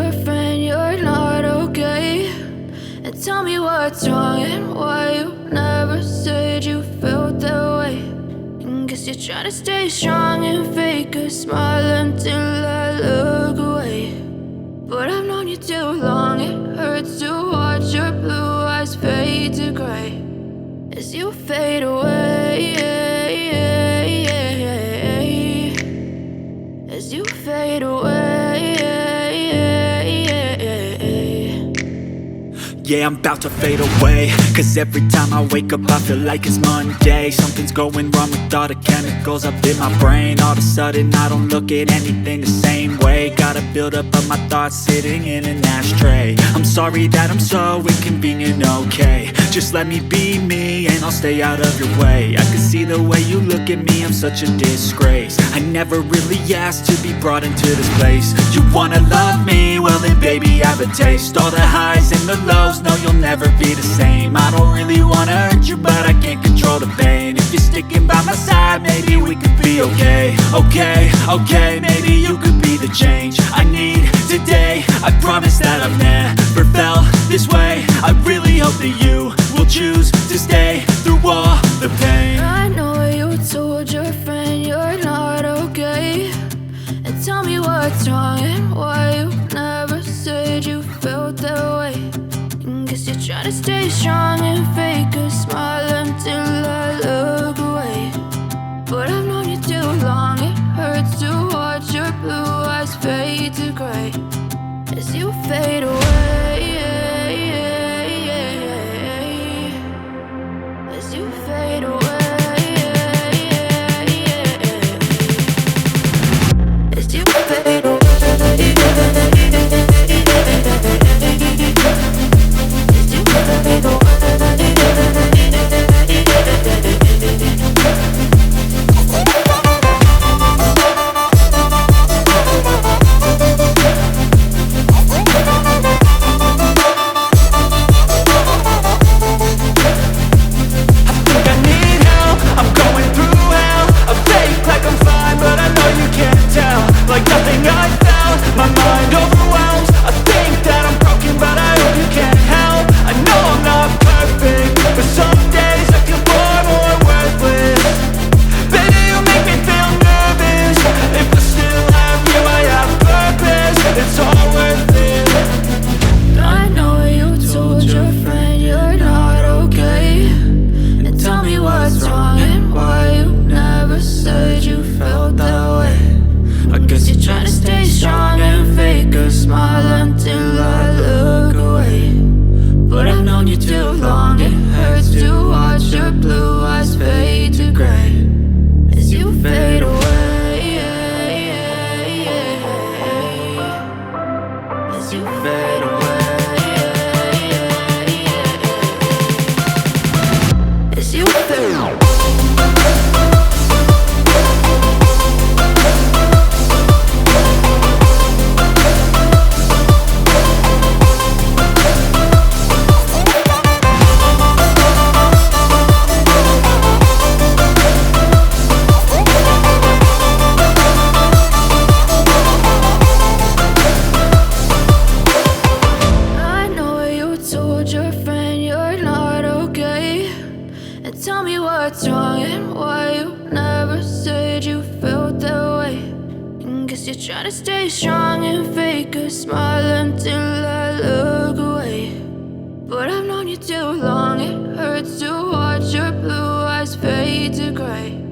your friend you're not okay, and tell me what's wrong and why you never said you felt that way. And guess you're trying to stay strong and fake a smile until I look away. But I've known you too long, it hurts to watch your blue eyes fade to gray as you fade away, as you fade away. Yeah, I'm about to fade away, cause every time I wake up I feel like it's Monday. Something's going wrong with all the chemicals up in my brain. All of a sudden I don't look at anything the same way. Got a buildup of my thoughts sitting in an ashtray. I'm sorry that I'm so inconvenient, okay. Just let me be me and I'll stay out of your way. I can see the way you look at me, I'm such a disgrace. I never really asked to be brought into this place. You wanna love me? Well then baby, have a taste. All the highs and the lows, no, you'll never be the same. I don't really wanna hurt you, but I can't control the pain. If you're sticking by my side, maybe we could be okay. Okay, maybe you could be the change I need today. I promise that I've never felt this way. I really hope that you will choose to stay through all the pain. I know you told your friend you're not okay, and tell me what's wrong and why you never said you felt that way. Guess you're trying to stay strong and fake a smile until I look away. But I've known you too long, it hurts to watch your blue eyes fade to gray as you fade away, as you fade away, as you fade away. Tell me what's wrong and why you never said you felt that way. And guess you're trying to stay strong and fake a smile until I look away. But I've known you too long, it hurts to watch your blue eyes fade to gray